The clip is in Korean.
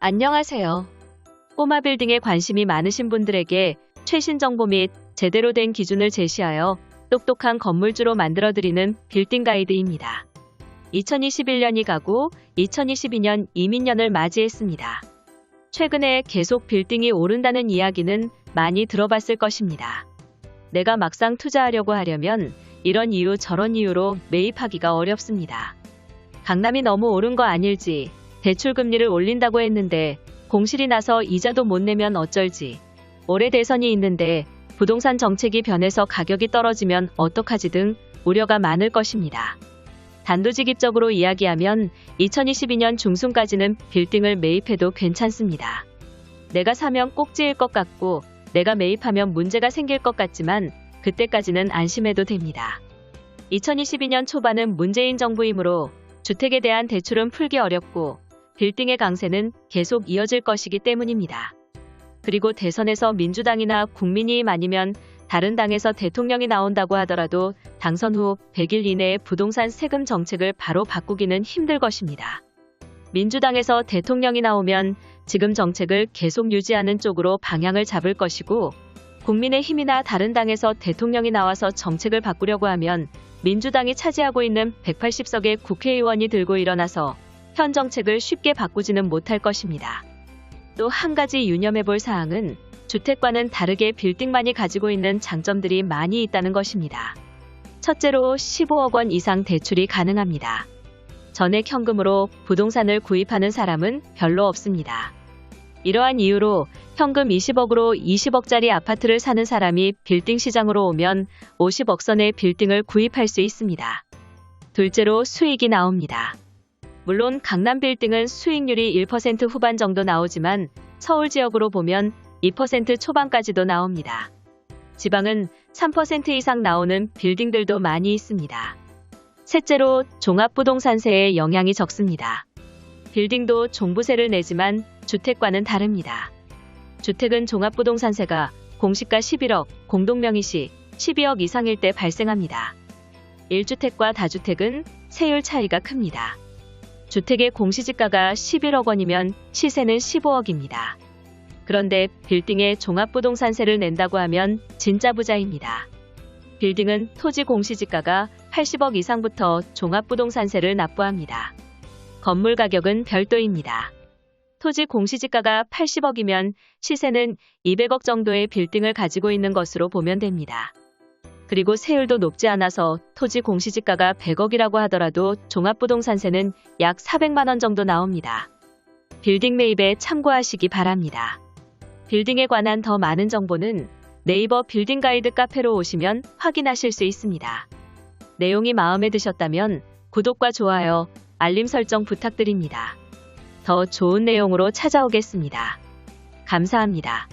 안녕하세요. 꼬마 빌딩에 관심이 많으신 분들에게 최신 정보 및 제대로 된 기준을 제시하여 똑똑한 건물주로 만들어드리는 빌딩 가이드입니다. 2021년이 가고 2022년 이민년을 맞이했습니다. 최근에 계속 빌딩이 오른다는 이야기는 많이 들어봤을 것입니다. 내가 막상 투자하려고 하려면 이런 이유 저런 이유로 매입하기가 어렵습니다. 강남이 너무 오른 거 아닐지, 대출금리를 올린다고 했는데 공실이 나서 이자도 못 내면 어쩔지, 올해 대선이 있는데 부동산 정책이 변해서 가격이 떨어지면 어떡하지 등 우려가 많을 것입니다. 단도직입적으로 이야기하면 2022년 중순까지는 빌딩을 매입해도 괜찮습니다. 내가 사면 꼭지일 것 같고 내가 매입하면 문제가 생길 것 같지만 그때까지는 안심해도 됩니다. 2022년 초반은 문재인 정부이므로 주택에 대한 대출은 풀기 어렵고 빌딩의 강세는 계속 이어질 것이기 때문입니다. 그리고 대선에서 민주당이나 국민의힘 아니면 다른 당에서 대통령이 나온다고 하더라도 당선 후 100일 이내에 부동산 세금 정책을 바로 바꾸기는 힘들 것입니다. 민주당에서 대통령이 나오면 지금 정책을 계속 유지하는 쪽으로 방향을 잡을 것이고, 국민의힘이나 다른 당에서 대통령이 나와서 정책을 바꾸려고 하면 민주당이 차지하고 있는 180석의 국회의원이 들고 일어나서 현 정책을 쉽게 바꾸지는 못할 것입니다. 또 한 가지 유념해 볼 사항은 주택과는 다르게 빌딩만이 가지고 있는 장점들이 많이 있다는 것입니다. 첫째로 15억 원 이상 대출이 가능합니다. 전액 현금으로 부동산을 구입하는 사람은 별로 없습니다. 이러한 이유로 현금 20억으로 20억짜리 아파트를 사는 사람이 빌딩 시장으로 오면 50억 선의 빌딩을 구입할 수 있습니다. 둘째로 수익이 나옵니다. 물론 강남 빌딩은 수익률이 1% 후반 정도 나오지만 서울 지역으로 보면 2% 초반까지도 나옵니다. 지방은 3% 이상 나오는 빌딩들도 많이 있습니다. 셋째로 종합부동산세의 영향이 적습니다. 빌딩도 종부세를 내지만 주택과는 다릅니다. 주택은 종합부동산세가 공시가 11억, 공동명의 시 12억 이상일 때 발생합니다. 1주택과 다주택은 세율 차이가 큽니다. 주택의 공시지가가 11억 원이면 시세는 15억입니다. 그런데 빌딩에 종합부동산세를 낸다고 하면 진짜 부자입니다. 빌딩은 토지 공시지가가 80억 이상부터 종합부동산세를 납부합니다. 건물 가격은 별도입니다. 토지 공시지가가 80억이면 시세는 200억 정도의 빌딩을 가지고 있는 것으로 보면 됩니다. 그리고 세율도 높지 않아서 토지 공시지가가 100억이라고 하더라도 종합부동산세는 약 400만 원 정도 나옵니다. 빌딩 매입에 참고하시기 바랍니다. 빌딩에 관한 더 많은 정보는 네이버 빌딩 가이드 카페로 오시면 확인하실 수 있습니다. 내용이 마음에 드셨다면 구독과 좋아요, 알림 설정 부탁드립니다. 더 좋은 내용으로 찾아오겠습니다. 감사합니다.